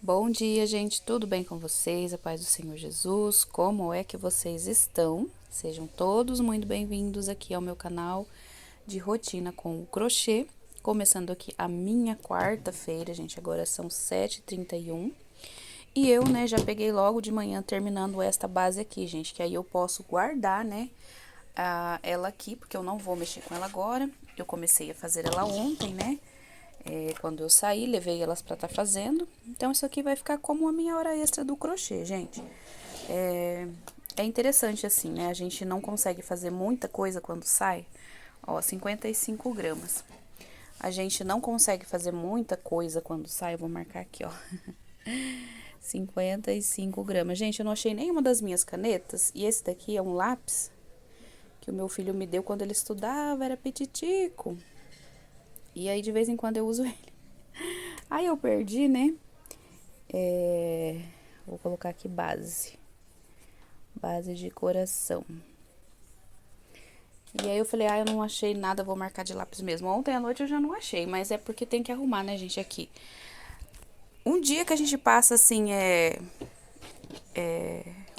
Bom dia, gente. Tudo bem com vocês? A paz do Senhor Jesus. Como é que vocês estão? Sejam todos muito bem-vindos aqui ao meu canal de rotina com o crochê. Começando aqui a minha quarta-feira, gente. Agora são 7h31. E eu, né, já peguei logo de manhã terminando esta base aqui, gente. Que aí eu posso guardar, né, ela aqui, porque eu não vou mexer com ela agora. Eu comecei a fazer ela ontem, né? Quando eu saí, levei elas pra estar fazendo. Então, isso aqui vai ficar como a minha hora extra do crochê, gente. É interessante assim, né? A gente não consegue fazer muita coisa quando sai. Ó, 55 gramas. A gente não consegue fazer muita coisa quando sai. Eu vou marcar aqui, ó. 55 gramas. Gente, eu não achei nenhuma das minhas canetas. E esse daqui é um lápis que o meu filho me deu quando ele estudava, era petitico. E aí, de vez em quando, eu uso ele. Aí, eu perdi, né? Vou colocar aqui base. Base de coração. E aí, eu falei, eu não achei nada, vou marcar de lápis mesmo. Ontem à noite eu já não achei, mas é porque tem que arrumar, né, gente, aqui. Um dia que a gente passa, assim,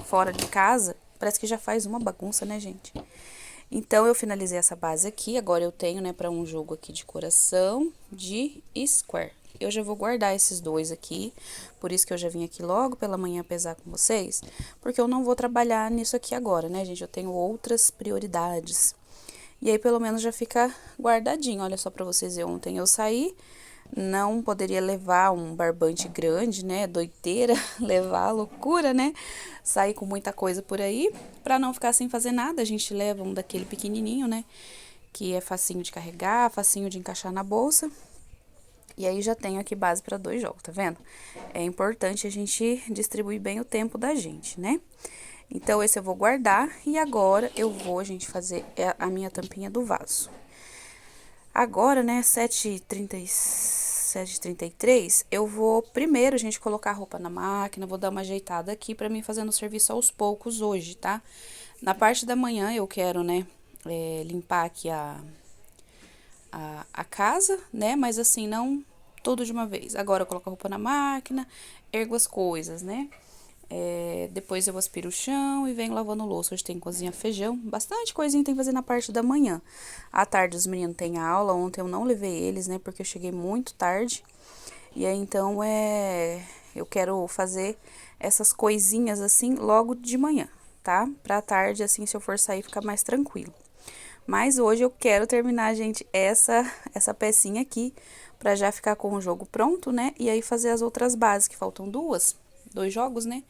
fora de casa, parece que já faz uma bagunça, né, gente? Então, eu finalizei essa base aqui. Agora, eu tenho, né, pra um jogo aqui de coração, de square. Eu já vou guardar esses dois aqui, por isso que eu já vim aqui logo pela manhã pesar com vocês, porque eu não vou trabalhar nisso aqui agora, né, gente? Eu tenho outras prioridades. E aí, pelo menos, já fica guardadinho. Olha só pra vocês verem, ontem eu saí, não poderia levar um barbante grande, né? Doideira, levar, loucura, né? Sair com muita coisa por aí, pra não ficar sem fazer nada. A gente leva um daquele pequenininho, né? Que é facinho de carregar, facinho de encaixar na bolsa. E aí, já tenho aqui base para 2 jogos, tá vendo? É importante a gente distribuir bem o tempo da gente, né? Então, esse eu vou guardar e agora eu vou, gente, fazer a minha tampinha do vaso. Agora, né, 7h33, eu vou primeiro, gente, colocar a roupa na máquina, vou dar uma ajeitada aqui pra mim fazendo o serviço aos poucos hoje, tá? Na parte da manhã eu quero, né, limpar aqui a casa, né, mas assim, não tudo de uma vez. Agora eu coloco a roupa na máquina, ergo as coisas, né? Depois eu aspiro o chão e venho lavando louça. Hoje tem que cozinhar feijão, bastante coisinha tem que fazer na parte da manhã. À tarde os meninos têm aula, ontem eu não levei eles, né, porque eu cheguei muito tarde. E aí então eu quero fazer essas coisinhas assim logo de manhã, tá? Pra tarde, assim, se eu for sair, ficar mais tranquilo. Mas hoje eu quero terminar, gente, essa pecinha aqui, pra já ficar com o jogo pronto, né? E aí fazer as outras bases, que faltam 2 jogos, né?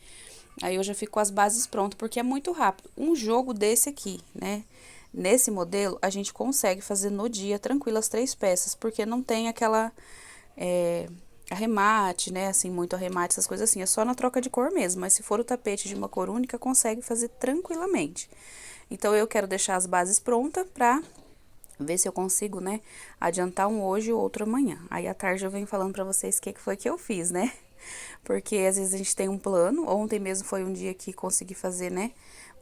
Aí eu já fico com as bases prontas, porque é muito rápido. Um jogo desse aqui, né? Nesse modelo, a gente consegue fazer no dia, tranquilo, as 3 peças, porque não tem aquela arremate, né? Assim, muito arremate, essas coisas assim. É só na troca de cor mesmo, mas se for o tapete de uma cor única, consegue fazer tranquilamente. Então, eu quero deixar as bases prontas pra ver se eu consigo, né, adiantar um hoje e o outro amanhã. Aí, à tarde, eu venho falando pra vocês o que foi que eu fiz, né? Porque, às vezes, a gente tem um plano. Ontem mesmo foi um dia que consegui fazer, né,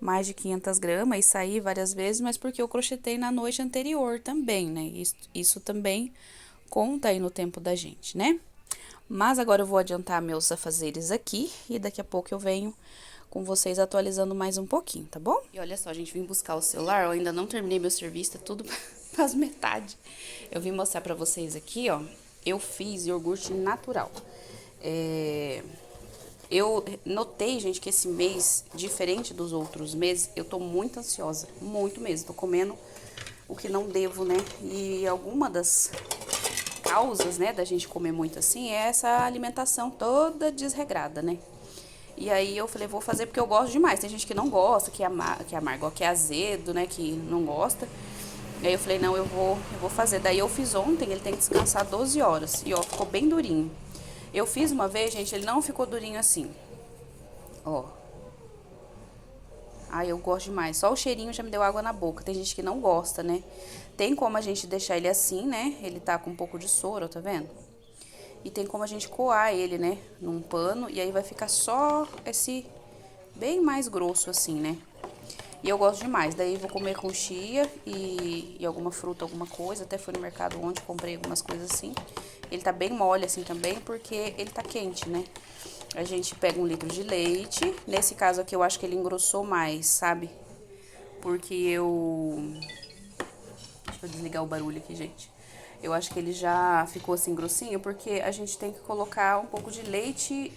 mais de 500 gramas e saí várias vezes, mas porque eu crochetei na noite anterior também, né? Isso também conta aí no tempo da gente, né? Mas agora eu vou adiantar meus afazeres aqui e daqui a pouco eu venho com vocês atualizando mais um pouquinho, tá bom? E olha só, gente, vim buscar o celular, eu ainda não terminei meu serviço, tá tudo faz metade. Eu vim mostrar pra vocês aqui, ó, eu fiz iogurte natural. Eu notei, gente, que esse mês, diferente dos outros meses, eu tô muito ansiosa, muito mesmo. Tô comendo o que não devo, né? E alguma das causas, né, da gente comer muito assim, é essa alimentação toda desregrada, né? E aí eu falei, vou fazer porque eu gosto demais. Tem gente que não gosta, que é amargo, que é azedo, né, que não gosta. E aí eu falei, não, eu vou fazer. Daí eu fiz ontem, ele tem que descansar 12 horas. E ó, ficou bem durinho. Eu fiz uma vez, gente, ele não ficou durinho assim. Ó. Ai, eu gosto demais. Só o cheirinho já me deu água na boca. Tem gente que não gosta, né? Tem como a gente deixar ele assim, né? Ele tá com um pouco de soro, tá vendo? E tem como a gente coar ele, né? Num pano. E aí vai ficar só esse bem mais grosso assim, né? E eu gosto demais. Daí vou comer com chia e alguma fruta, alguma coisa. Até fui no mercado ontem, comprei algumas coisas assim. Ele tá bem mole assim também, porque ele tá quente, né? A gente pega 1 litro de leite. Nesse caso aqui eu acho que ele engrossou mais, sabe? Porque eu... Deixa eu desligar o barulho aqui, gente. Eu acho que ele já ficou assim grossinho, porque a gente tem que colocar um pouco de leite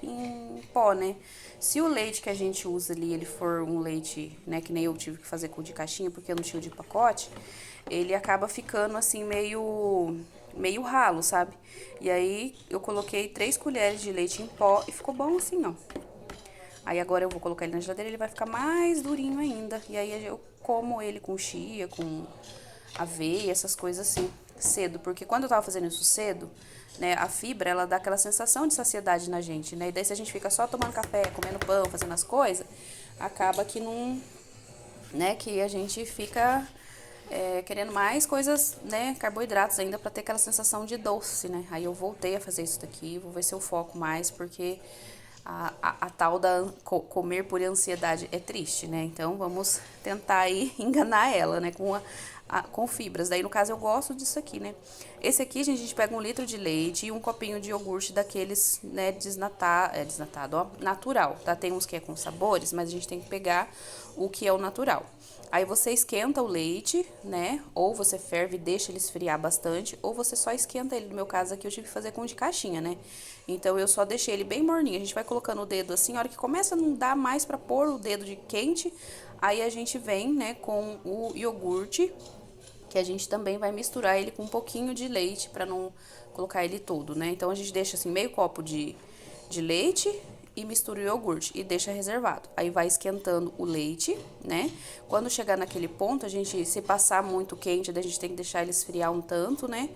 em pó, né? Se o leite que a gente usa ali, ele for um leite, né, que nem eu tive que fazer com o de caixinha, porque eu não tinha o de pacote, ele acaba ficando assim meio ralo, sabe? E aí eu coloquei 3 colheres de leite em pó e ficou bom assim, ó. Aí agora eu vou colocar ele na geladeira, ele vai ficar mais durinho ainda. E aí eu como ele com chia, com aveia, essas coisas assim, cedo. Porque quando eu tava fazendo isso cedo, né, a fibra, ela dá aquela sensação de saciedade na gente, né? E daí se a gente fica só tomando café, comendo pão, fazendo as coisas, acaba que não, né, que a gente fica querendo mais coisas, né, carboidratos ainda pra ter aquela sensação de doce, né? Aí eu voltei a fazer isso daqui, vou ver se eu foco mais, porque a tal da comer por ansiedade é triste, né? Então vamos tentar aí enganar ela, né? Com fibras. Daí no caso eu gosto disso aqui, né? Esse aqui, gente, a gente pega 1 litro de leite e um copinho de iogurte daqueles, né, desnatado, ó, natural, tá? Tem uns que é com sabores, mas a gente tem que pegar o que é o natural. Aí você esquenta o leite, né? Ou você ferve e deixa ele esfriar bastante, ou você só esquenta ele. No meu caso aqui eu tive que fazer com de caixinha, né? Então eu só deixei ele bem morninho. A gente vai colocando o dedo assim, a hora que começa a não dar mais pra pôr o dedo de quente, aí a gente vem, né, com o iogurte, que a gente também vai misturar ele com um pouquinho de leite pra não colocar ele todo, né? Então a gente deixa assim meio copo de leite e mistura o iogurte e deixa reservado. Aí vai esquentando o leite, né? Quando chegar naquele ponto, a gente, se passar muito quente, a gente tem que deixar ele esfriar um tanto, né?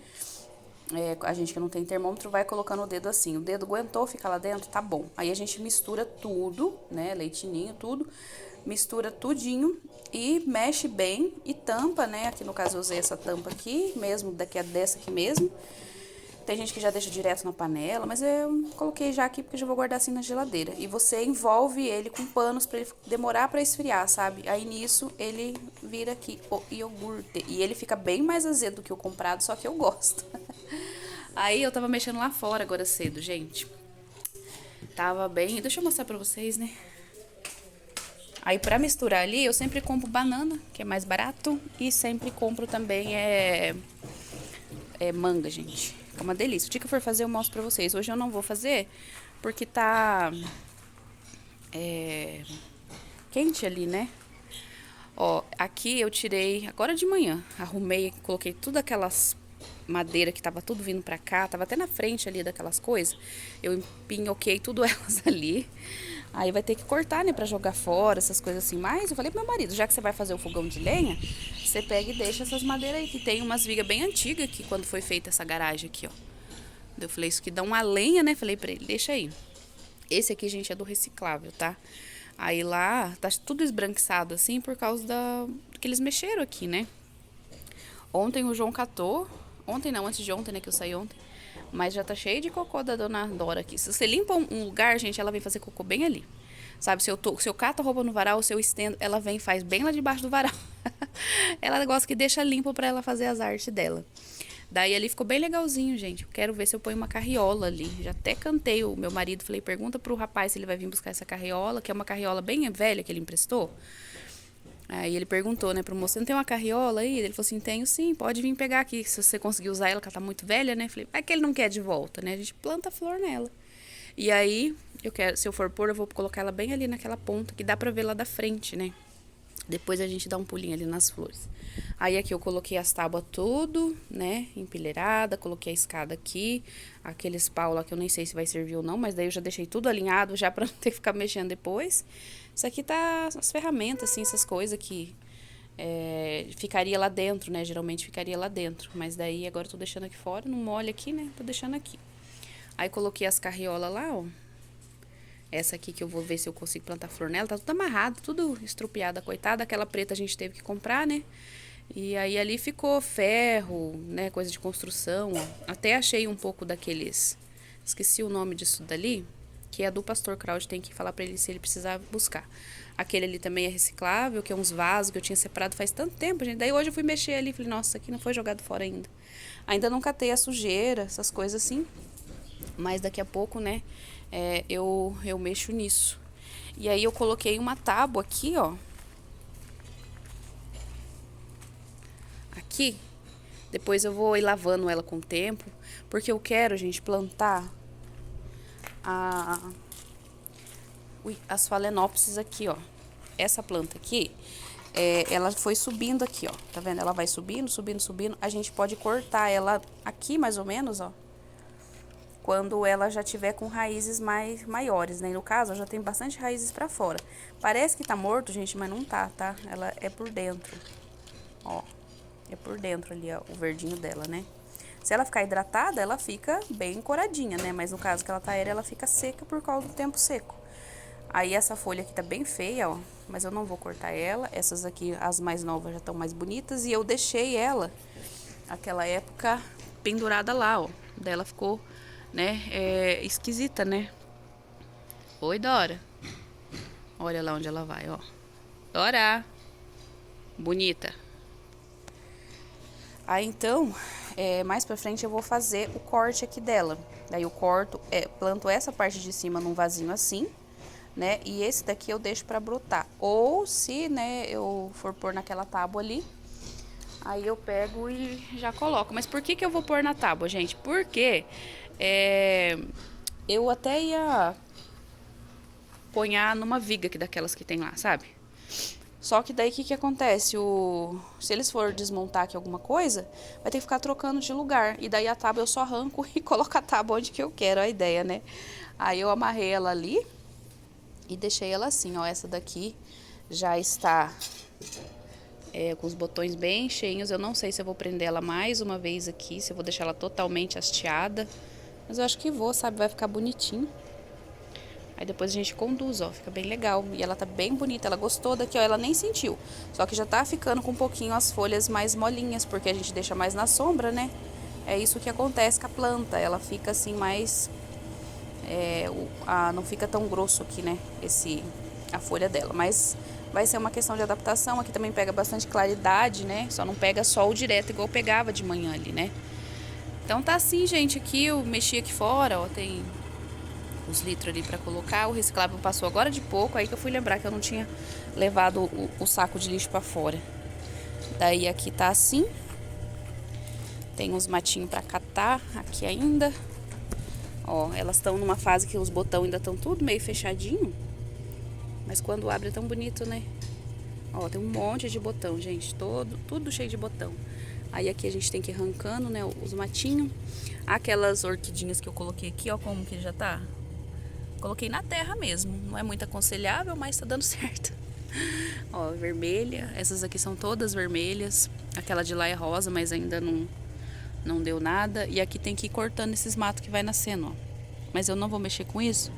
A gente que não tem termômetro vai colocando o dedo assim. O dedo aguentou ficar lá dentro, tá bom. Aí a gente mistura tudo, né? Leitinho, tudo. Mistura tudinho e mexe bem e tampa, né? Aqui no caso eu usei essa tampa aqui, mesmo daqui a dessa aqui mesmo. Tem gente que já deixa direto na panela, mas eu coloquei já aqui porque eu já vou guardar assim na geladeira. E você envolve ele com panos pra ele demorar pra esfriar, sabe? Aí nisso ele vira aqui o iogurte. E ele fica bem mais azedo do que o comprado, só que eu gosto. Aí eu tava mexendo lá fora agora cedo, gente. Tava bem... Deixa eu mostrar pra vocês, né? Aí pra misturar ali, eu sempre compro banana, que é mais barato. E sempre compro também manga, gente. É uma delícia. O dia que eu for fazer, eu mostro pra vocês. Hoje eu não vou fazer, porque tá quente ali, né? Ó, aqui eu tirei agora de manhã. Arrumei, coloquei tudo aquelas madeira que tava tudo vindo pra cá. Tava até na frente ali daquelas coisas. Eu empinhoquei tudo elas ali. Aí vai ter que cortar, né, pra jogar fora, essas coisas assim. Mas eu falei pro meu marido, já que você vai fazer o fogão de lenha, você pega e deixa essas madeiras aí, que tem umas vigas bem antigas aqui, quando foi feita essa garagem aqui, ó. Eu falei, isso que dá uma lenha, né? Falei pra ele, deixa aí. Esse aqui, gente, é do reciclável, tá? Aí lá, tá tudo esbranquiçado assim, por causa que eles mexeram aqui, né? Ontem o João catou, ontem não, antes de ontem, né, que eu saí ontem. Mas já tá cheio de cocô da dona Dora aqui. Se você limpa um lugar, gente, ela vem fazer cocô bem ali. Sabe, se eu cato a roupa no varal, se eu estendo, ela vem e faz bem lá debaixo do varal. Ela gosta que deixa limpo pra ela fazer as artes dela. Daí ali ficou bem legalzinho, gente. Eu quero ver se eu ponho uma carriola ali. Já até cantei o meu marido, falei, pergunta pro rapaz se ele vai vir buscar essa carriola, que é uma carriola bem velha que ele emprestou. Aí ele perguntou, né, pro moço, você não tem uma carriola aí? Ele falou assim, tenho sim, pode vir pegar aqui, se você conseguir usar ela, que ela tá muito velha, né? Falei, vai que ele não quer de volta, né? A gente planta flor nela. E aí, eu quero, se eu for pôr, eu vou colocar ela bem ali naquela ponta, que dá pra ver lá da frente, né? Depois a gente dá um pulinho ali nas flores. Aí aqui eu coloquei as tábuas tudo, né, empilheirada, coloquei a escada aqui, aqueles pau lá que eu nem sei se vai servir ou não, mas daí eu já deixei tudo alinhado já pra não ter que ficar mexendo depois. Isso aqui tá as ferramentas, assim, essas coisas que ficaria lá dentro, né, geralmente ficaria lá dentro, mas daí agora eu tô deixando aqui fora, não molha aqui, né, tô deixando aqui. Aí coloquei as carriolas lá, ó. Essa aqui que eu vou ver se eu consigo plantar flor nela, tá tudo amarrado, tudo estrupiada, coitada. Aquela preta a gente teve que comprar, né? E aí ali ficou ferro, né, coisa de construção, ó. Até achei um pouco daqueles, esqueci o nome disso dali, que é do Pastor Kraut, tem que falar pra ele se ele precisar buscar. Aquele ali também é reciclável, que é uns vasos que eu tinha separado faz tanto tempo, gente. Daí hoje eu fui mexer ali e falei, nossa, aqui não foi jogado fora ainda. Ainda não catei a sujeira, essas coisas assim. Mas daqui a pouco, né, eu mexo nisso. E aí eu coloquei uma tábua aqui, ó. Aqui. Depois eu vou ir lavando ela com o tempo. Porque eu quero, gente, plantar as Phalaenopsis aqui, ó. Essa planta aqui, ela foi subindo aqui, ó. Tá vendo? Ela vai subindo, subindo, subindo. A gente pode cortar ela aqui, mais ou menos, ó. Quando ela já tiver com raízes maiores, né? No caso, ela já tem bastante raízes pra fora. Parece que tá morto, gente, mas não tá, tá? Ela é por dentro. Ó, é por dentro ali, ó, o verdinho dela, né? Se ela ficar hidratada, ela fica bem coradinha, né? Mas no caso que ela tá aérea, ela fica seca por causa do tempo seco. Aí essa folha aqui tá bem feia, ó. Mas eu não vou cortar ela. Essas aqui, as mais novas, já estão mais bonitas. E eu deixei ela, aquela época, pendurada lá, ó. Daí ela ficou, né, esquisita, né? Oi, Dora. Olha lá onde ela vai, ó. Dora! Bonita. Aí, então, mais pra frente eu vou fazer o corte aqui dela. Daí eu corto, planto essa parte de cima num vasinho assim, né? E esse daqui eu deixo pra brotar. Ou se, né, eu for pôr naquela tábua ali, aí eu pego e já coloco. Mas por que que eu vou pôr na tábua, gente? Porque eu até ia ponhar numa viga aqui daquelas que tem lá, sabe? Só que daí o que que acontece? Se eles for desmontar aqui alguma coisa, vai ter que ficar trocando de lugar. E daí a tábua eu só arranco e coloco a tábua onde que eu quero, a ideia, né? Aí eu amarrei ela ali e deixei ela assim, ó. Essa daqui já está com os botões bem cheios. Eu não sei se eu vou prender ela mais uma vez aqui, se eu vou deixar ela totalmente hasteada. Mas eu acho que vou, sabe? Vai ficar bonitinho. Aí depois a gente conduz, ó, fica bem legal. E ela tá bem bonita, ela gostou daqui, ó, ela nem sentiu. Só que já tá ficando com um pouquinho as folhas mais molinhas, porque a gente deixa mais na sombra, né? É isso que acontece com a planta, ela fica assim mais... não fica tão grosso aqui, né, a folha dela. Mas vai ser uma questão de adaptação, aqui também pega bastante claridade, né? Só não pega sol direto igual pegava de manhã ali, né? Então tá assim, gente, aqui eu mexi aqui fora, ó, tem... os litros ali pra colocar. O reciclável passou agora de pouco, aí que eu fui lembrar que eu não tinha levado o saco de lixo pra fora. Daí aqui tá assim. Tem uns matinhos pra catar aqui ainda. Ó, elas estão numa fase que os botões ainda estão tudo meio fechadinho. Mas quando abre é tão bonito, né? Ó, tem um monte de botão, gente. Tudo cheio de botão. Aí aqui a gente tem que ir arrancando, né, os matinhos. Aquelas orquidinhas que eu coloquei aqui, ó, como que já tá. Coloquei na terra mesmo, não é muito aconselhável, mas tá dando certo. Ó, vermelha, essas aqui são todas vermelhas. Aquela de lá é rosa, mas ainda não deu nada. E aqui tem que ir cortando esses matos que vai nascendo, ó. Mas eu não vou mexer com isso,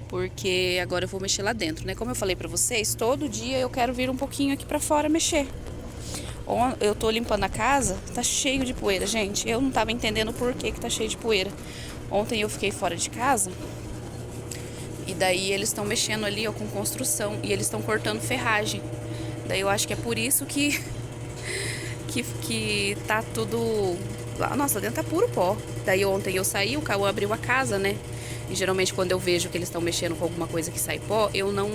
porque agora eu vou mexer lá dentro, né? Como eu falei pra vocês, todo dia eu quero vir um pouquinho aqui pra fora mexer. Eu tô limpando a casa, tá cheio de poeira, gente. Eu não tava entendendo por que tá cheio de poeira. Ontem eu fiquei fora de casa. E daí eles estão mexendo ali, ó, com construção. E eles estão cortando ferragem. Daí eu acho que é por isso que tá tudo... Nossa, lá dentro tá puro pó. Daí ontem eu saí, o Cauã abriu a casa, né? E geralmente quando eu vejo que eles estão mexendo com alguma coisa que sai pó, eu não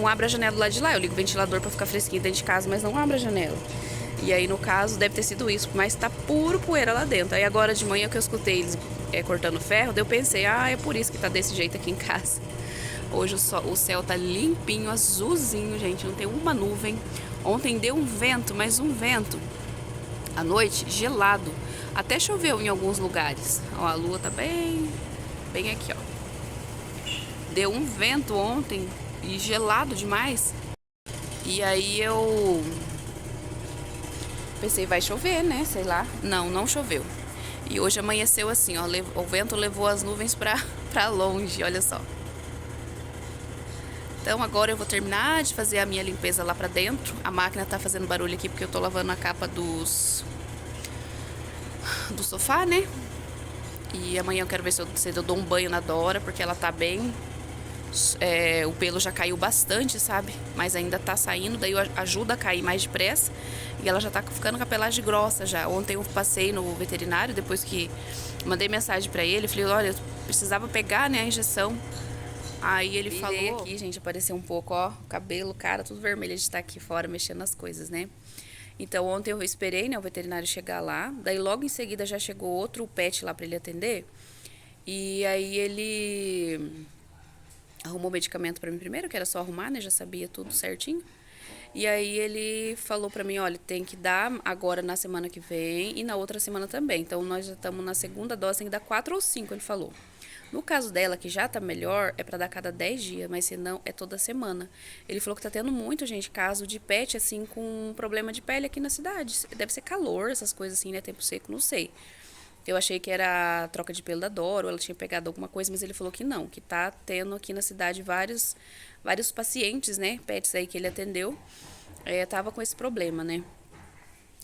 abro a janela lá de lá. Eu ligo o ventilador pra ficar fresquinho dentro de casa, mas não abro a janela. E aí, no caso, deve ter sido isso, mas tá puro poeira lá dentro. Aí agora de manhã que eu escutei eles cortando ferro, daí eu pensei, é por isso que tá desse jeito aqui em casa. Hoje o céu tá limpinho, azulzinho, gente, não tem uma nuvem. Ontem deu um vento, mas um vento à noite gelado. Até choveu em alguns lugares. Ó, a lua tá bem aqui, ó. Deu um vento ontem e gelado demais. E aí eu pensei, vai chover, né? Sei lá. Não choveu. E hoje amanheceu assim, ó. O vento levou as nuvens pra longe, olha só. Então agora eu vou terminar de fazer a minha limpeza lá pra dentro. A máquina tá fazendo barulho aqui porque eu tô lavando a capa do sofá, né? E amanhã eu quero ver se eu dou um banho na Dora, porque ela tá bem... o pelo já caiu bastante, sabe? Mas ainda tá saindo, daí ajuda a cair mais depressa. E ela já tá ficando com a pelagem grossa já. Ontem eu passei no veterinário, depois que mandei mensagem pra ele, falei, olha, eu precisava pegar, né, a injeção. Aí ele falou... aqui, gente, apareceu um pouco, ó, cabelo, cara, tudo vermelho. A gente tá aqui fora mexendo nas coisas, né? Então ontem eu esperei, né, o veterinário chegar lá. Daí logo em seguida já chegou outro pet lá pra ele atender. E aí ele arrumou medicamento pra mim primeiro, que era só arrumar, né? Já sabia tudo certinho. E aí ele falou pra mim, olha, tem que dar agora na semana que vem e na outra semana também. Então nós já estamos na segunda dose, tem que dar 4 ou 5, ele falou. No caso dela, que já tá melhor, é pra dar cada 10 dias, mas se não, é toda semana. Ele falou que tá tendo muito, gente, caso de pet, assim, com problema de pele aqui na cidade. Deve ser calor, essas coisas assim, né? Tempo seco, não sei. Eu achei que era a troca de pelo da Dora, ou ela tinha pegado alguma coisa, mas ele falou que não, que tá tendo aqui na cidade vários pacientes, né, pets aí que ele atendeu, tava com esse problema, né.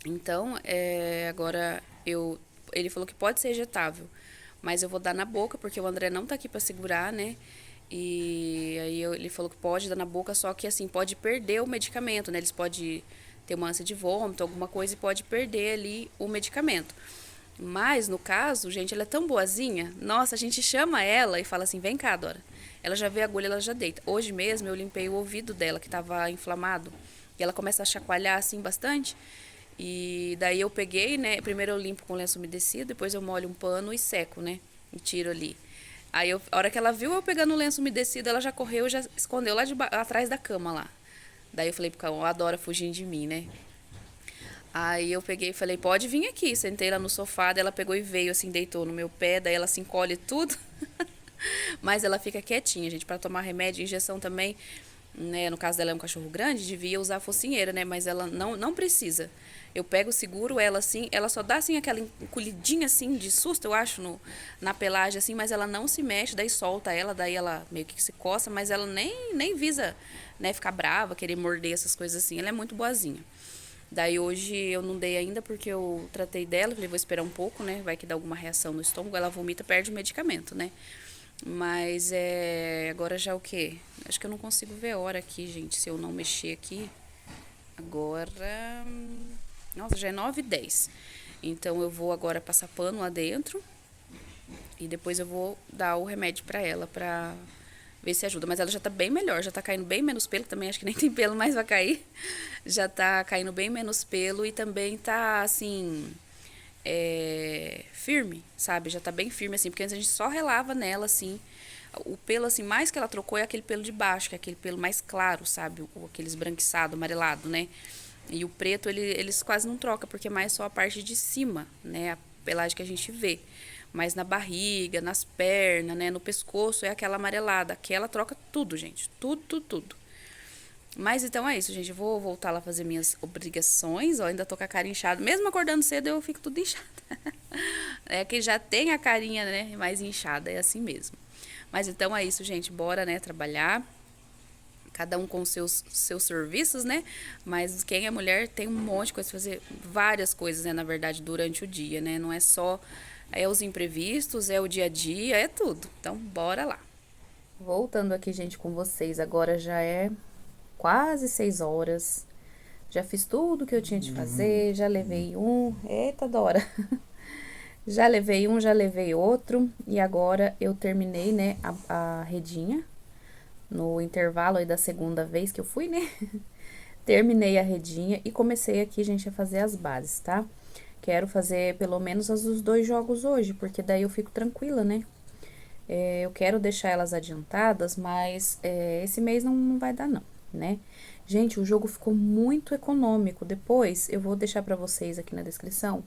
Então, agora ele falou que pode ser injetável, mas eu vou dar na boca, porque o André não tá aqui pra segurar, né, e aí ele falou que pode dar na boca, só que assim, pode perder o medicamento, né, eles podem ter uma ânsia de vômito, alguma coisa, e pode perder ali o medicamento. Mas, no caso, gente, ela é tão boazinha. Nossa, a gente chama ela e fala assim, vem cá, Dora. Ela já vê a agulha, ela já deita. Hoje mesmo eu limpei o ouvido dela, que estava inflamado. E ela começa a chacoalhar assim bastante. E daí eu peguei, né? Primeiro eu limpo com lenço umedecido, depois eu molho um pano e seco, né? E tiro ali. Aí, a hora que ela viu eu pegando o lenço umedecido, ela já correu e já escondeu lá atrás da cama lá. Daí eu falei, porque ela adora fugir de mim, né? Aí eu peguei e falei, pode vir aqui. Sentei lá no sofá, daí ela pegou e veio, assim, deitou no meu pé, daí ela se encolhe tudo. Mas ela fica quietinha, gente, pra tomar remédio, injeção também, né? No caso dela é um cachorro grande, devia usar a focinheira, né? Mas ela não precisa. Eu pego, seguro ela assim, ela só dá assim aquela encolhidinha assim de susto, eu acho, na pelagem assim, mas ela não se mexe, daí solta ela, daí ela meio que se coça, mas ela nem visa, né, ficar brava, querer morder essas coisas assim. Ela é muito boazinha. Daí hoje eu não dei ainda porque eu tratei dela, falei, vou esperar um pouco, né? Vai que dá alguma reação no estômago, ela vomita, perde o medicamento, né? Mas agora já o quê? Acho que eu não consigo ver a hora aqui, gente, se eu não mexer aqui. Agora, nossa, já é 9h10. Então eu vou agora passar pano lá dentro e depois eu vou dar o remédio pra ela, pra ver se ajuda. Mas ela já tá bem melhor, já tá caindo bem menos pelo, também acho que nem tem pelo mais vai cair. Já tá caindo bem menos pelo e também tá, assim, firme, sabe? Já tá bem firme, assim, porque antes a gente só relava nela, assim. O pelo, assim, mais que ela trocou é aquele pelo de baixo, que é aquele pelo mais claro, sabe? Aquele esbranquiçado, amarelado, né? E o preto, eles quase não trocam, porque é mais só a parte de cima, né? A pelagem que a gente vê. Mas na barriga, nas pernas, né? No pescoço é aquela amarelada. Aquela troca tudo, gente. Tudo, tudo, tudo. Mas então é isso, gente. Eu vou voltar lá fazer minhas obrigações. Ó, ainda tô com a cara inchada. Mesmo acordando cedo, eu fico tudo inchada. É que já tem a carinha, né? Mais inchada. É assim mesmo. Mas então é isso, gente. Bora, né? Trabalhar. Cada um com seus serviços, né? Mas quem é mulher tem um monte de coisa pra fazer. Várias coisas, né? Na verdade, durante o dia, né? Não é só os imprevistos, é o dia a dia, é tudo. Então, bora lá. Voltando aqui, gente, com vocês. Agora já é quase 6 horas. Já fiz tudo que eu tinha de fazer. Já levei um. Eita, Dora! Já levei um, já levei outro. E agora eu terminei, né, a redinha. No intervalo aí da segunda vez que eu fui, né? Terminei a redinha e comecei aqui, gente, a fazer as bases, tá? Quero fazer pelo menos as dos 2 jogos hoje, porque daí eu fico tranquila, né? Eu quero deixar elas adiantadas, mas esse mês não vai dar não, né? Gente, o jogo ficou muito econômico. Depois eu vou deixar pra vocês aqui na descrição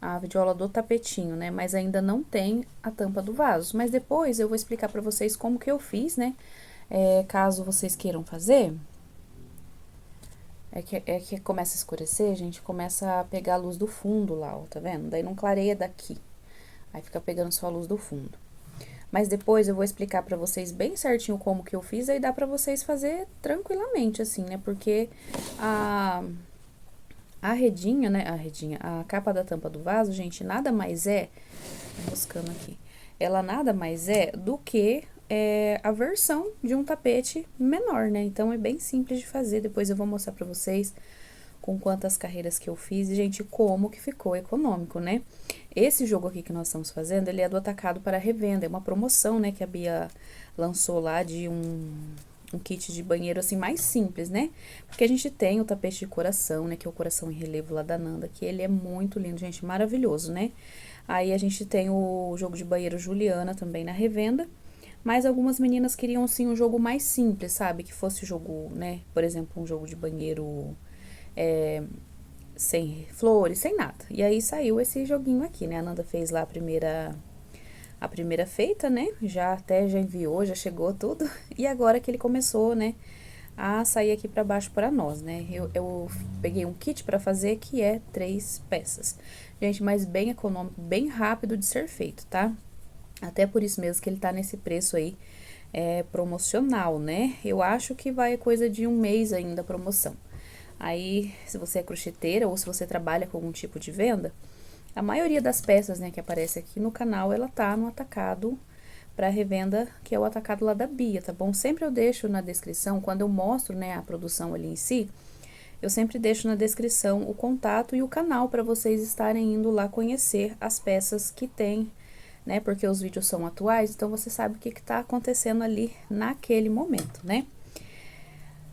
a videoaula do tapetinho, né? Mas ainda não tem a tampa do vaso. Mas depois eu vou explicar pra vocês como que eu fiz, né? Caso vocês queiram fazer. É que começa a escurecer, gente, começa a pegar a luz do fundo lá, ó, tá vendo? Daí não clareia daqui. Aí fica pegando só a luz do fundo. Mas depois eu vou explicar pra vocês bem certinho como que eu fiz, aí dá pra vocês fazer tranquilamente, assim, né? Porque A redinha, né? A capa da tampa do vaso, gente, nada mais é. Buscando aqui. Ela nada mais é do que a versão de um tapete menor, né? Então é bem simples de fazer. Depois eu vou mostrar pra vocês com quantas carreiras que eu fiz e, gente, como que ficou econômico, né? Esse jogo aqui que nós estamos fazendo, ele é do Atacado para Revenda. É uma promoção, né, que a Bia lançou lá de um kit de banheiro, assim, mais simples, né? Porque a gente tem o tapete de coração, né, que é o coração em relevo lá da Nanda, que ele é muito lindo, gente, maravilhoso, né? Aí a gente tem o jogo de banheiro Juliana também na revenda. Mas algumas meninas queriam, assim, um jogo mais simples, sabe? Que fosse o jogo, né? Por exemplo, um jogo de banheiro sem flores, sem nada. E aí saiu esse joguinho aqui, né? A Nanda fez lá a primeira feita, né? Já enviou, já chegou tudo. E agora que ele começou, né? A sair aqui pra baixo para nós, né? Eu peguei um kit para fazer que é 3 peças. Gente, mas bem econômico, bem rápido de ser feito, tá? Até por isso mesmo que ele tá nesse preço aí, promocional, né? Eu acho que vai coisa de um mês ainda a promoção. Aí, se você é crocheteira ou se você trabalha com algum tipo de venda, a maioria das peças, né, que aparece aqui no canal, ela tá no atacado para revenda, que é o atacado lá da Bia, tá bom? Sempre eu deixo na descrição, quando eu mostro, né, a produção ali em si, eu sempre deixo na descrição o contato e o canal para vocês estarem indo lá conhecer as peças que tem, né? Porque os vídeos são atuais, então você sabe o que tá acontecendo ali naquele momento, né?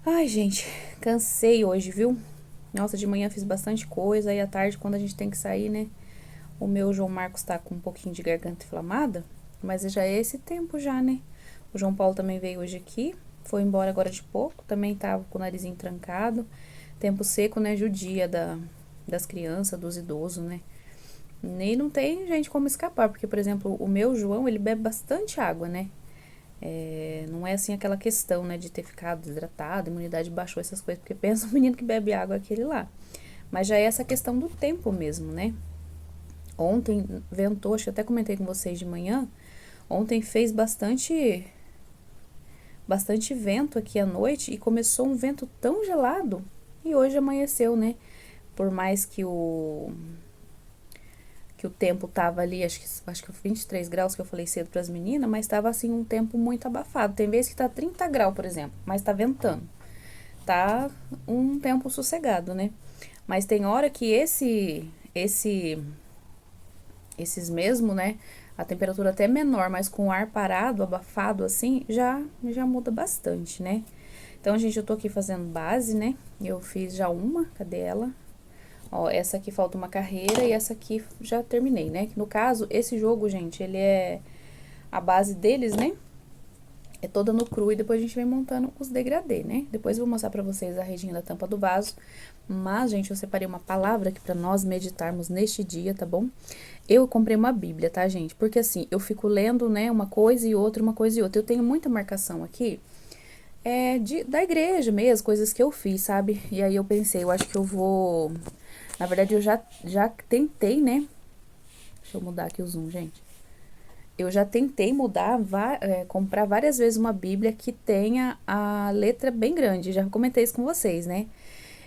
Ai, gente, cansei hoje, viu? Nossa, de manhã fiz bastante coisa, e à tarde, quando a gente tem que sair, né? O meu João Marcos tá com um pouquinho de garganta inflamada, mas já é esse tempo já, né? O João Paulo também veio hoje aqui, foi embora agora de pouco, também tava com o narizinho trancado. Tempo seco, né? Judia das crianças, dos idosos, né? E não tem gente como escapar, porque, por exemplo, o meu João, ele bebe bastante água, né? Não é assim aquela questão, né, de ter ficado desidratado, imunidade baixou, essas coisas, porque pensa o menino que bebe água aquele lá. Mas já é essa questão do tempo mesmo, né? Ontem ventou, acho que até comentei com vocês de manhã, ontem fez bastante vento aqui à noite e começou um vento tão gelado e hoje amanheceu, né? Por mais que o tempo tava ali, acho que 23 graus que eu falei cedo para as meninas, mas tava assim um tempo muito abafado. Tem vezes que tá 30 graus, por exemplo, mas tá ventando. Tá um tempo sossegado, né? Mas tem hora que esses mesmo, né? A temperatura até menor, mas com o ar parado, abafado assim, já muda bastante, né? Então, gente, eu tô aqui fazendo base, né? Eu fiz já uma, cadê ela? Ó, essa aqui falta uma carreira e essa aqui já terminei, né? No caso, esse jogo, gente, ele é... A base deles, né? É toda no cru e depois a gente vem montando os degradê, né? Depois eu vou mostrar pra vocês a redinha da tampa do vaso. Mas, gente, eu separei uma palavra aqui pra nós meditarmos neste dia, tá bom? Eu comprei uma bíblia, tá, gente? Porque assim, eu fico lendo, né, uma coisa e outra, uma coisa e outra. Eu tenho muita marcação aqui, da igreja mesmo, coisas que eu fiz, sabe? E aí eu pensei, eu acho que eu vou... Na verdade, eu já tentei, né? Deixa eu mudar aqui o zoom, gente. Eu já tentei comprar várias vezes uma bíblia que tenha a letra bem grande. Já comentei isso com vocês, né?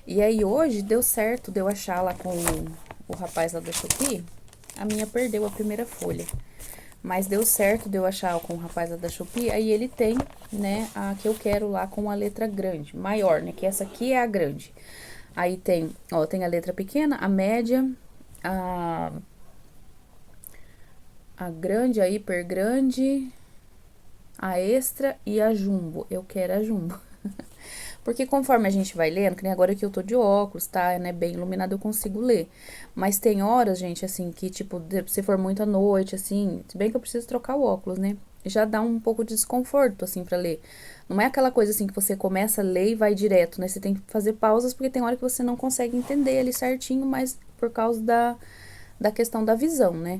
E aí, hoje, deu certo de eu achar lá com o rapaz lá da Shopee. A minha perdeu a primeira folha. Mas deu certo de eu achar com o rapaz lá da Shopee. Aí ele tem, né, a que eu quero lá com a letra grande, maior, né? Que essa aqui é a grande. Aí tem, ó, tem a letra pequena, a média, a grande, a hiper grande, a extra e a jumbo. Eu quero a jumbo. Porque conforme a gente vai lendo, que nem agora que eu tô de óculos, tá, né, bem iluminado, eu consigo ler. Mas tem horas, gente, assim, que, tipo, se for muito à noite, assim, se bem que eu preciso trocar o óculos, né, já dá um pouco de desconforto, assim, pra ler. Não é aquela coisa, assim, que você começa a ler e vai direto, né, você tem que fazer pausas, porque tem hora que você não consegue entender ali certinho, mas por causa da questão da visão, né.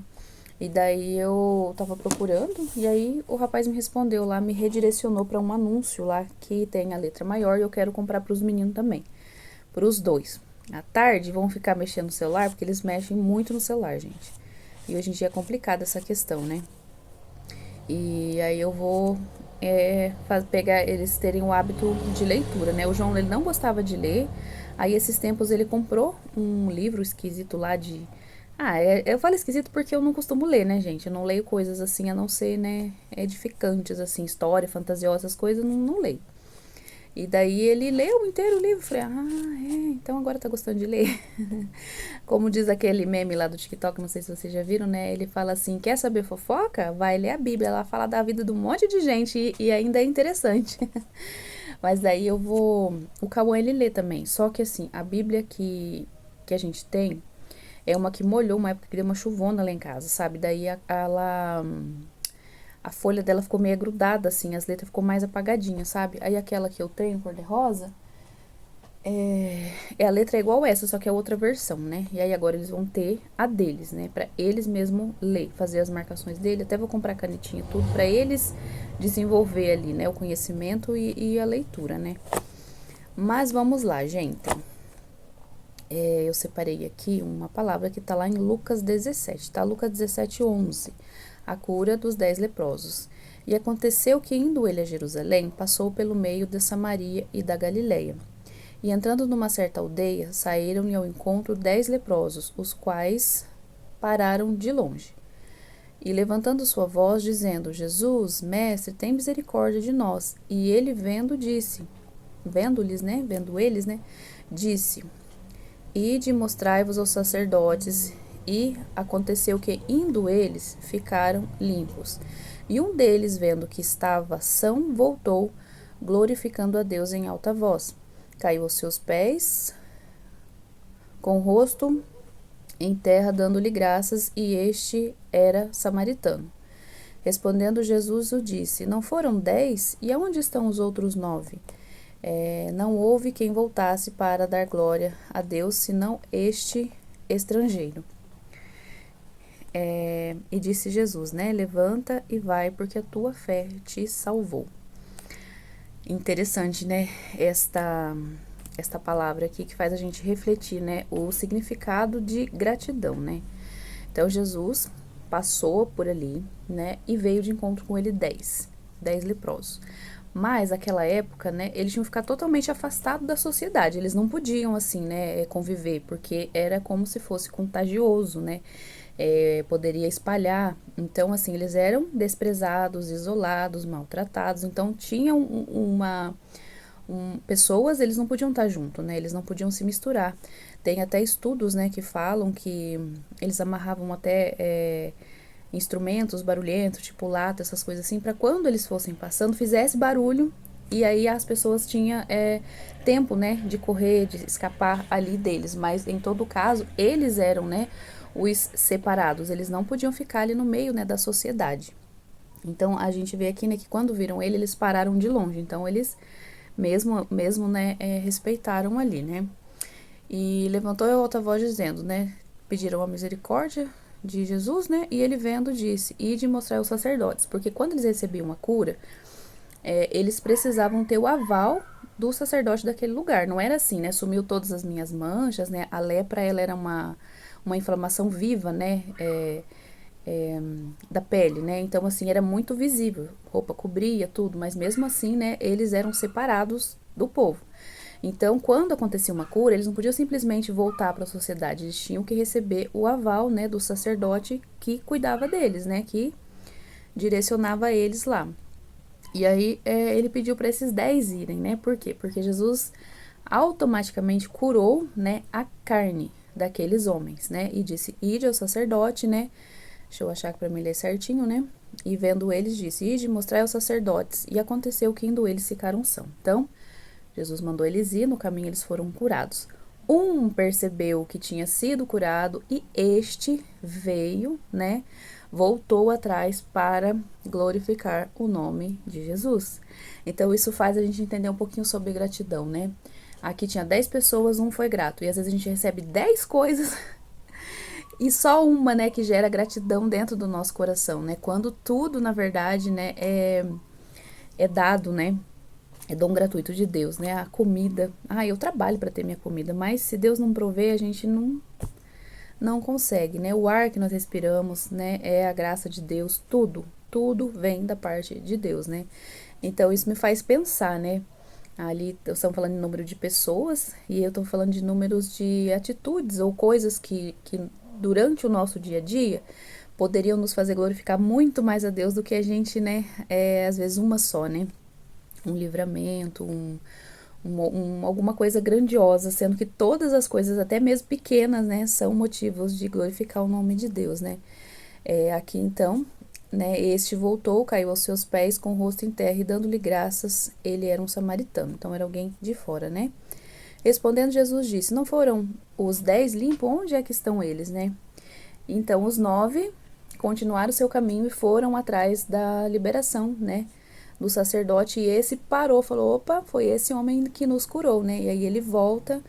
E daí eu tava procurando, e aí o rapaz me respondeu lá, me redirecionou pra um anúncio lá que tem a letra maior e eu quero comprar pros meninos também, pros dois. À tarde vão ficar mexendo no celular, porque eles mexem muito no celular, gente. E hoje em dia é complicado essa questão, né? E aí eu vou pegar eles terem o hábito de leitura, né? O João, ele não gostava de ler, Aí, esses tempos, ele comprou um livro esquisito lá de... eu falo esquisito porque eu não costumo ler, né, gente? Eu não leio coisas assim, a não ser, né, edificantes, assim, história, fantasiosa, coisas, não leio. E daí ele leu inteiro o livro. Falei, então agora tá gostando de ler. Como diz aquele meme lá do TikTok, não sei se vocês já viram, né? Ele fala assim: quer saber fofoca? Vai ler a Bíblia. Ela fala da vida de um monte de gente e ainda é interessante. Mas daí eu vou. O Cauã ele lê também. Só que assim, a Bíblia que a gente tem é uma que molhou uma época que deu uma chuvona lá em casa, sabe? Daí ela. A folha dela ficou meio grudada, assim, as letras ficou mais apagadinhas, sabe? Aí aquela que eu tenho, cor-de-rosa, a letra é igual essa, só que é outra versão, né? E aí agora eles vão ter a deles, né? Pra eles mesmo ler, fazer as marcações dele. Até vou comprar canetinha, tudo, pra eles desenvolver ali, né? O conhecimento e a leitura, né? Mas vamos lá, gente. Eu separei aqui uma palavra que tá lá em Lucas 17, tá? Lucas 17, 11. A cura dos 10 leprosos. E aconteceu que, indo ele a Jerusalém, passou pelo meio de Samaria e da Galileia. E entrando numa certa aldeia, saíram-lhe ao encontro 10 leprosos, os quais pararam de longe. E levantando sua voz, dizendo: Jesus, mestre, tem misericórdia de nós. E ele vendo eles, né, disse: Ide e mostrai-vos aos sacerdotes. E aconteceu que, indo eles, ficaram limpos. E um deles, vendo que estava são, voltou, glorificando a Deus em alta voz. Caiu aos seus pés, com o rosto em terra, dando-lhe graças, e este era samaritano. Respondendo Jesus, o disse: Não foram 10? E aonde estão os outros 9? Não houve quem voltasse para dar glória a Deus, senão este estrangeiro. E disse Jesus, né? Levanta e vai, porque a tua fé te salvou. Interessante, né? Esta palavra aqui que faz a gente refletir, né? O significado de gratidão, né? Então, Jesus passou por ali, né? E veio de encontro com ele 10 leprosos. Mas, naquela época, né? Eles tinham que ficar totalmente afastados da sociedade. Eles não podiam, assim, né? Conviver, porque era como se fosse contagioso, né? Poderia espalhar. Então, assim, eles eram desprezados, isolados, maltratados. Então, tinham pessoas, eles não podiam estar junto, né? Eles não podiam se misturar. Tem até estudos, né, que falam que eles amarravam até instrumentos barulhentos, tipo lata, essas coisas assim, para quando eles fossem passando, fizesse barulho. E aí as pessoas tinham tempo, né, de correr, de escapar ali deles. Mas, em todo caso, eles eram, né, os separados. Eles não podiam ficar ali no meio, né, da sociedade. Então, a gente vê aqui, né, que quando viram ele, eles pararam de longe. Então, eles mesmo né, respeitaram ali, né. E levantou a alta voz dizendo, né, pediram a misericórdia de Jesus, né, e ele vendo disse: Ide mostrar aos sacerdotes. Porque quando eles recebiam a cura, eles precisavam ter o aval do sacerdote daquele lugar. Não era assim, né? Sumiu todas as minhas manchas, né? A lepra, ela era uma inflamação viva, né? Da pele, né? Então, assim, era muito visível. Roupa cobria tudo, mas mesmo assim, né? Eles eram separados do povo. Então, quando acontecia uma cura, eles não podiam simplesmente voltar para a sociedade. Eles tinham que receber o aval, né? Do sacerdote que cuidava deles, né? Que direcionava eles lá. E aí ele pediu para esses 10 irem, né? Por quê? Porque Jesus automaticamente curou, né, a carne daqueles homens, né? E disse: Ide ao sacerdote, né? Deixa eu achar para me ler certinho, né? E vendo eles, disse: Ide mostrai aos sacerdotes. E aconteceu que indo eles ficaram são. Então, Jesus mandou eles ir, no caminho eles foram curados. Um percebeu que tinha sido curado e este veio, né? Voltou atrás para glorificar o nome de Jesus. Então, isso faz a gente entender um pouquinho sobre gratidão, né? Aqui tinha 10 pessoas, um foi grato. E às vezes a gente recebe 10 coisas e só uma, né, que gera gratidão dentro do nosso coração, né? Quando tudo, na verdade, né, é dado, né? É dom gratuito de Deus, né? A comida. Eu trabalho para ter minha comida, mas se Deus não prover, a gente não consegue, né? O ar que nós respiramos, né, é a graça de Deus, tudo vem da parte de Deus, né? Então, isso me faz pensar, né? Ali estamos falando de número de pessoas e eu estou falando de números de atitudes ou coisas que durante o nosso dia a dia poderiam nos fazer glorificar muito mais a Deus do que a gente, né, às vezes uma só, né? Um livramento, alguma coisa grandiosa, sendo que todas as coisas, até mesmo pequenas, né, são motivos de glorificar o nome de Deus, né? Aqui então, né, este voltou, caiu aos seus pés com o rosto em terra e dando-lhe graças, ele era um samaritano, então era alguém de fora, né? Respondendo, Jesus disse: Não foram os 10 limpos? Onde é que estão eles, né? Então os 9 continuaram o seu caminho e foram atrás da liberação, né? Do sacerdote, e esse parou, falou: opa, foi esse homem que nos curou, né? E aí ele volta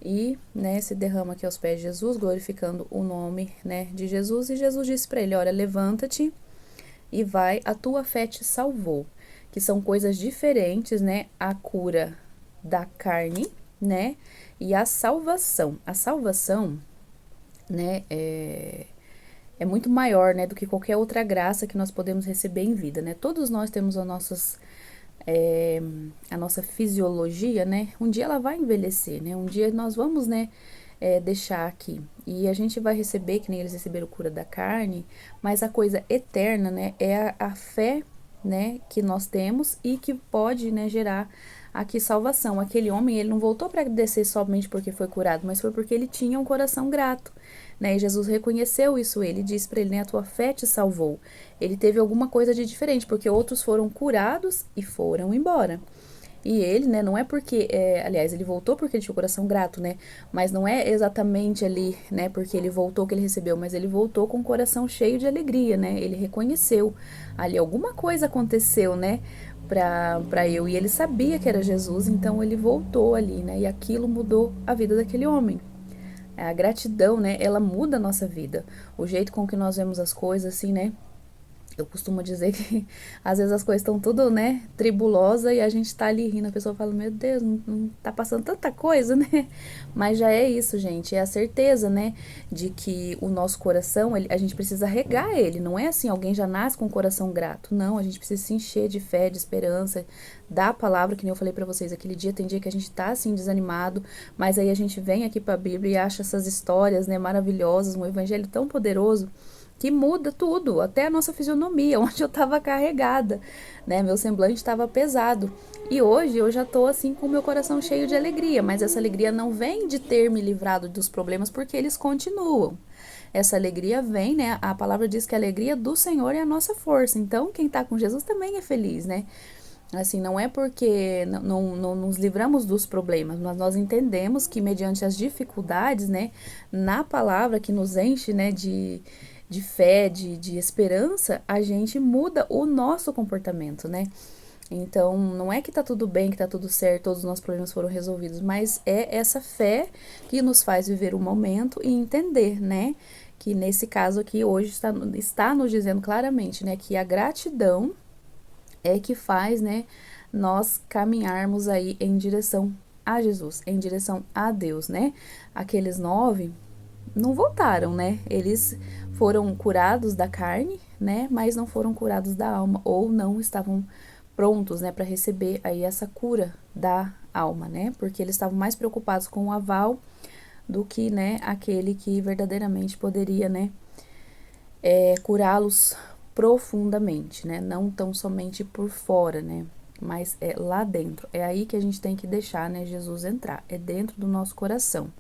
e, né, se derrama aqui aos pés de Jesus, glorificando o nome, né, de Jesus. E Jesus disse para ele: olha, levanta-te e vai, a tua fé te salvou. Que são coisas diferentes, né? A cura da carne, né? E a salvação. A salvação, né, é muito maior, né, do que qualquer outra graça que nós podemos receber em vida, né? Todos nós temos a nossa fisiologia, né? Um dia ela vai envelhecer, né? Um dia nós vamos, né, deixar aqui. E a gente vai receber, que nem eles receberam cura da carne, mas a coisa eterna, né, é a fé, né, que nós temos e que pode, né, gerar aqui salvação. Aquele homem, ele não voltou para agradecer somente porque foi curado, mas foi porque ele tinha um coração grato, né? E Jesus reconheceu isso, ele disse para ele, né, a tua fé te salvou. Ele teve alguma coisa de diferente, porque outros foram curados e foram embora. E ele, né, não é porque, aliás, ele voltou porque ele tinha o coração grato, né, mas não é exatamente ali, né, porque ele voltou que ele recebeu, mas ele voltou com o coração cheio de alegria, né, ele reconheceu ali alguma coisa aconteceu, né, para eu, e ele sabia que era Jesus, então ele voltou ali, né, e aquilo mudou a vida daquele homem. A gratidão, né, ela muda a nossa vida, o jeito com que nós vemos as coisas, assim, né. Eu costumo dizer que às vezes as coisas estão tudo, né, tribulosa e a gente tá ali rindo, a pessoa fala: meu Deus, não tá passando tanta coisa, né? Mas já é isso, gente, é a certeza, né, de que o nosso coração, a gente precisa regar ele, não é assim, alguém já nasce com o coração grato, não, a gente precisa se encher de fé, de esperança, da palavra, que nem eu falei pra vocês, aquele dia, tem dia que a gente tá assim, desanimado, mas aí a gente vem aqui pra Bíblia e acha essas histórias, né, maravilhosas, um evangelho tão poderoso, que muda tudo, até a nossa fisionomia, onde eu estava carregada, né? Meu semblante estava pesado. E hoje eu já tô assim com o meu coração cheio de alegria, mas essa alegria não vem de ter me livrado dos problemas, porque eles continuam. Essa alegria vem, né? A palavra diz que a alegria do Senhor é a nossa força. Então, quem tá com Jesus também é feliz, né? Assim, não é porque não nos livramos dos problemas, mas nós entendemos que mediante as dificuldades, né, na palavra que nos enche, né, de fé, de esperança, a gente muda o nosso comportamento, né? Então, não é que tá tudo bem, que tá tudo certo, todos os nossos problemas foram resolvidos, mas é essa fé que nos faz viver o momento e entender, né? Que nesse caso aqui, hoje está nos dizendo claramente, né, que a gratidão é que faz, né, nós caminharmos aí em direção a Jesus, em direção a Deus, né? Aqueles 9 não voltaram, né? Eles foram curados da carne, né? Mas não foram curados da alma, ou não estavam prontos, né, para receber aí essa cura da alma, né? Porque eles estavam mais preocupados com o aval do que, né, aquele que verdadeiramente poderia, né, curá-los profundamente, né? Não tão somente por fora, né? Mas é lá dentro. É aí que a gente tem que deixar, né, Jesus entrar. É dentro do nosso coração,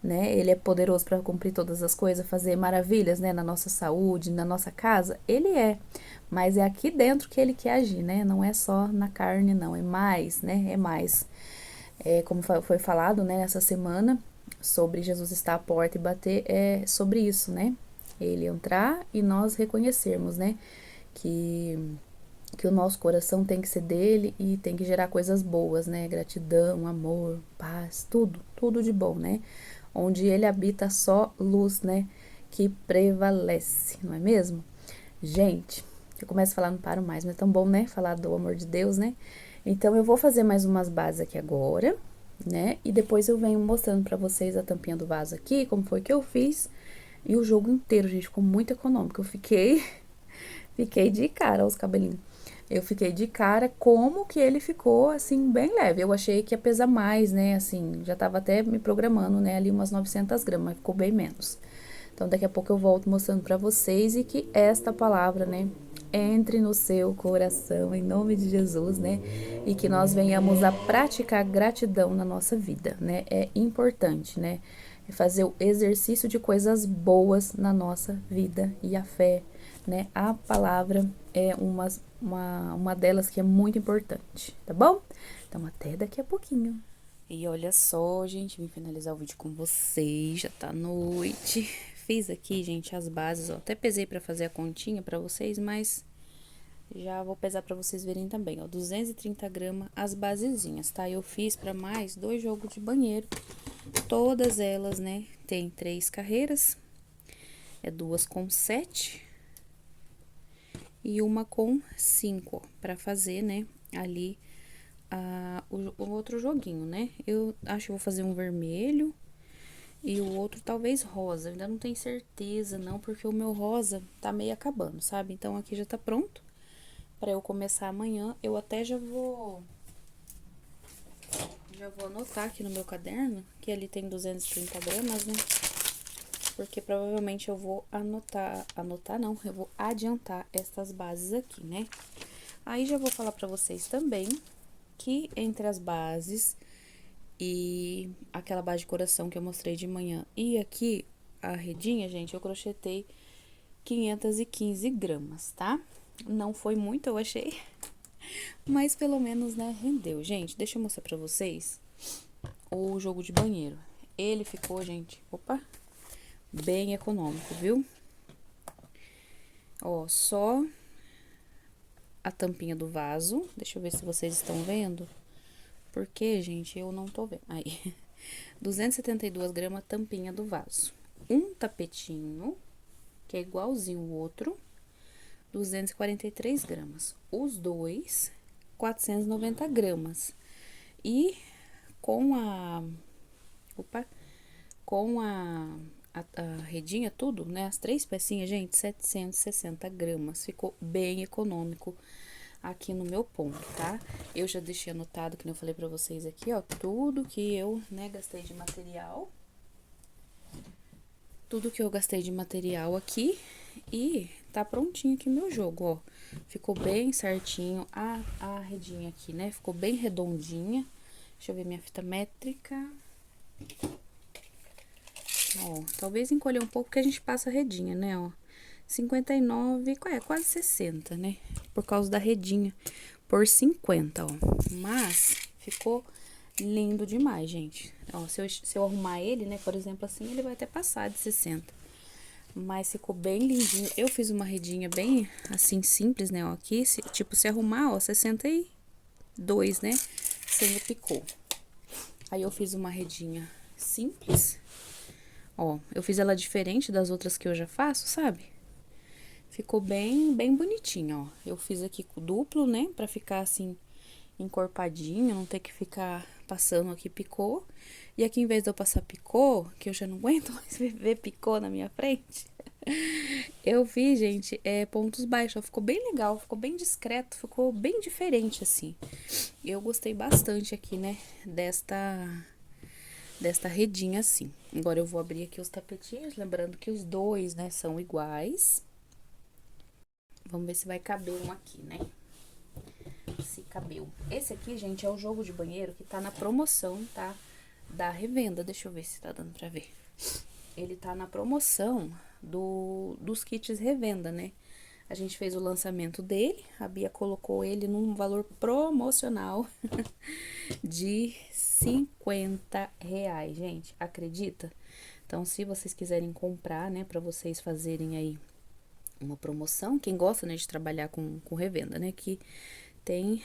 né? Ele é poderoso para cumprir todas as coisas, fazer maravilhas, né, na nossa saúde, na nossa casa. Ele é, mas é aqui dentro que ele quer agir, né? Não é só na carne, não. É mais, né? É mais. Como foi falado, né, essa semana, sobre Jesus estar à porta e bater, é sobre isso, né? Ele entrar e nós reconhecermos, né, que o nosso coração tem que ser dele e tem que gerar coisas boas, né? Gratidão, amor, paz, tudo de bom, né? Onde ele habita só luz, né? Que prevalece, não é mesmo? Gente, eu começo a falar, não paro mais, mas é tão bom, né? Falar do amor de Deus, né? Então, eu vou fazer mais umas bases aqui agora, né? E depois eu venho mostrando pra vocês a tampinha do vaso aqui, como foi que eu fiz. E o jogo inteiro, gente, ficou muito econômico. Eu fiquei de cara os cabelinhos. eu fiquei de cara como que ele ficou, assim, bem leve. Eu achei que ia pesar mais, né, assim, já tava até me programando, né, ali umas 900 gramas, mas ficou bem menos. Então, daqui a pouco eu volto mostrando pra vocês e que esta palavra, né, entre no seu coração, em nome de Jesus, né, e que nós venhamos a praticar gratidão na nossa vida, né, é importante, né, fazer o exercício de coisas boas na nossa vida e a fé, né, a palavra é uma delas que é muito importante, tá bom? Então, até daqui a pouquinho. E olha só, gente, vim finalizar o vídeo com vocês, já tá noite. Fiz aqui, gente, as bases, ó, até pesei pra fazer a continha pra vocês, mas já vou pesar pra vocês verem também, ó, 230 gramas as basezinhas, tá? Eu fiz pra mais 2 jogos de banheiro, todas elas, né, tem 3 carreiras, é 2 com 7 e uma com 5, ó, pra fazer, né, ali o outro joguinho, né? Eu acho que vou fazer um vermelho e o outro talvez rosa. Eu ainda não tenho certeza, não, porque o meu rosa tá meio acabando, sabe? Então, aqui já tá pronto pra eu começar amanhã. Eu até já vou anotar aqui no meu caderno, que ali tem 230 gramas, né? Porque provavelmente eu vou anotar não, eu vou adiantar essas bases aqui, né? Aí já vou falar pra vocês também que entre as bases e aquela base de coração que eu mostrei de manhã e aqui a redinha, gente, eu crochetei 515 gramas, tá? Não foi muito, eu achei, mas pelo menos, né, rendeu. Gente, deixa eu mostrar pra vocês o jogo de banheiro. Ele ficou, gente, opa, bem econômico, viu? Ó, só a tampinha do vaso. Deixa eu ver se vocês estão vendo. Porque, gente, eu não tô vendo. Aí, 272 gramas tampinha do vaso. Um tapetinho, que é igualzinho o outro, 243 gramas. Os dois, 490 gramas. E com opa, com a redinha, tudo, né? As 3 pecinhas, gente, 760 gramas. Ficou bem econômico aqui no meu ponto, tá? Eu já deixei anotado, que eu falei pra vocês aqui, ó, tudo que eu, né, gastei de material. Tudo que eu gastei de material aqui e tá prontinho aqui meu jogo, ó. Ficou bem certinho a redinha aqui, né? Ficou bem redondinha. Deixa eu ver minha fita métrica. Ó, talvez encolher um pouco porque a gente passa a redinha, né, ó. 59, quase 60, né? Por causa da redinha. Por 50, ó. Mas ficou lindo demais, gente. Ó, se eu arrumar ele, né, por exemplo, assim, ele vai até passar de 60. Mas ficou bem lindinho. Eu fiz uma redinha bem, assim, simples, né, ó. Aqui, tipo, se arrumar, ó, 62, né, sem o picô. Aí eu fiz uma redinha simples. Ó, eu fiz ela diferente das outras que eu já faço, sabe? Ficou bem bonitinho, ó. Eu fiz aqui com duplo, né, pra ficar assim, encorpadinho, não ter que ficar passando aqui picô. E aqui, em vez de eu passar picô, que eu já não aguento mais ver picô na minha frente, eu fiz, gente, pontos baixos. Ó, ficou bem legal, ficou bem discreto, ficou bem diferente, assim. Eu gostei bastante aqui, né, desta redinha, assim. Agora, eu vou abrir aqui os tapetinhos, lembrando que os dois, né, são iguais. Vamos ver se vai caber um aqui, né? Se cabeu. Esse aqui, gente, é o jogo de banheiro que tá na promoção, tá? Da revenda. Deixa eu ver se tá dando pra ver. Ele tá na promoção dos kits revenda, né? A gente fez o lançamento dele. A Bia colocou ele num valor promocional de R$ 50, gente. Acredita? Então, se vocês quiserem comprar, né, pra vocês fazerem aí uma promoção, quem gosta, né, de trabalhar com revenda, né, que tem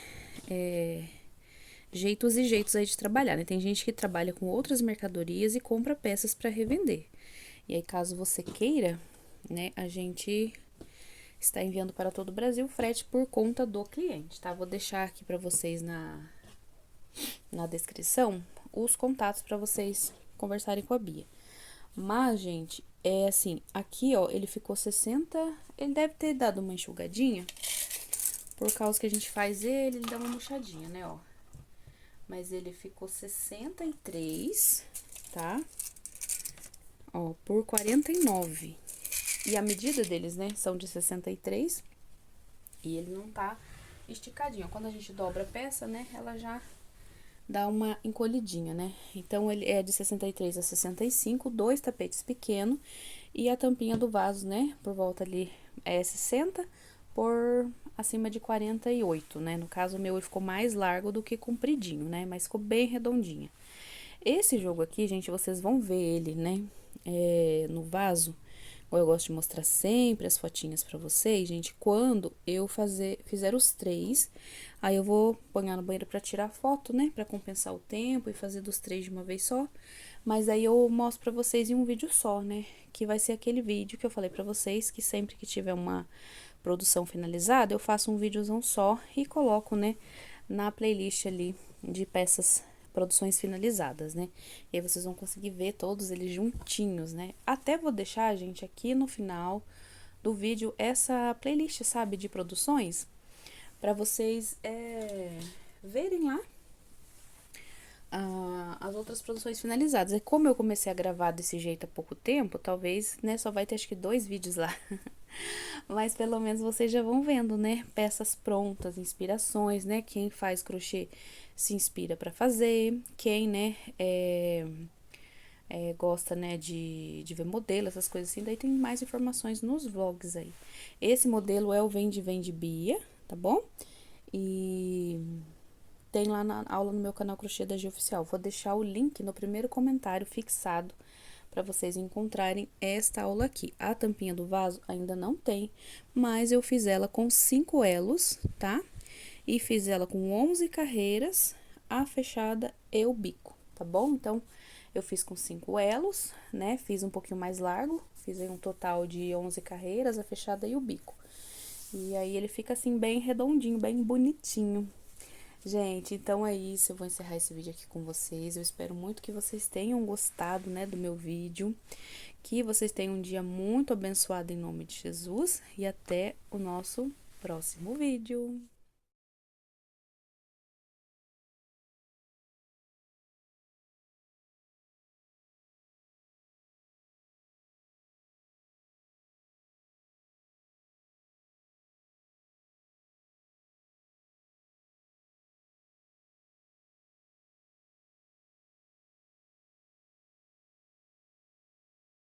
jeitos e jeitos aí de trabalhar, né, tem gente que trabalha com outras mercadorias e compra peças para revender, e aí caso você queira, né, a gente está enviando para todo o Brasil frete por conta do cliente, tá, vou deixar aqui para vocês na descrição os contatos para vocês conversarem com a Bia. Mas, gente, é assim, aqui, ó, ele ficou 60, ele deve ter dado uma enxugadinha, Por causa que a gente faz ele dá uma murchadinha, né, ó. Mas ele ficou 63, tá? Ó, por 49. E a medida deles, né, são de 63. E ele não tá esticadinho. Quando a gente dobra a peça, né, ela já dá uma encolhidinha, né? Então, ele é de 63 a 65, 2 tapetes pequenos. E a tampinha do vaso, né, por volta ali é 60 por acima de 48, né? No caso, o meu ficou mais largo do que compridinho, né? Mas ficou bem redondinha. Esse jogo aqui, gente, vocês vão ver ele, né? No vaso. Eu gosto de mostrar sempre as fotinhas pra vocês, gente. Quando eu fizer os 3, aí eu vou pôr no banheiro pra tirar foto, né? Pra compensar o tempo e fazer dos 3 de uma vez só. Mas aí eu mostro pra vocês em um vídeo só, né? Que vai ser aquele vídeo que eu falei pra vocês, que sempre que tiver uma produção finalizada, eu faço um videozão só e coloco, né, na playlist ali de peças, produções finalizadas, né? E aí vocês vão conseguir ver todos eles juntinhos, né? Até vou deixar, gente, aqui no final do vídeo essa playlist, sabe, de produções, pra vocês verem lá as outras produções finalizadas. É como eu comecei a gravar desse jeito há pouco tempo, talvez, né, só vai ter acho que 2 vídeos lá. Mas pelo menos vocês já vão vendo, né, peças prontas, inspirações, né, quem faz crochê se inspira pra fazer, quem, né, gosta, né, de ver modelo, essas coisas assim, daí tem mais informações nos vlogs aí. Esse modelo é o Vende Vende Bia, tá bom? E tem lá na aula no meu canal Crochê da Gia Oficial. Vou deixar o link no primeiro comentário fixado para vocês encontrarem esta aula aqui. A tampinha do vaso ainda não tem, mas eu fiz ela com 5 elos, tá? E fiz ela com 11 carreiras, a fechada e o bico, tá bom? Então, eu fiz com 5 elos, né? Fiz um pouquinho mais largo, fiz aí um total de 11 carreiras, a fechada e o bico. E aí, ele fica assim, bem redondinho, bem bonitinho. Gente, então é isso, eu vou encerrar esse vídeo aqui com vocês. Eu espero muito que vocês tenham gostado, né, do meu vídeo. Que vocês tenham um dia muito abençoado em nome de Jesus. E até o nosso próximo vídeo.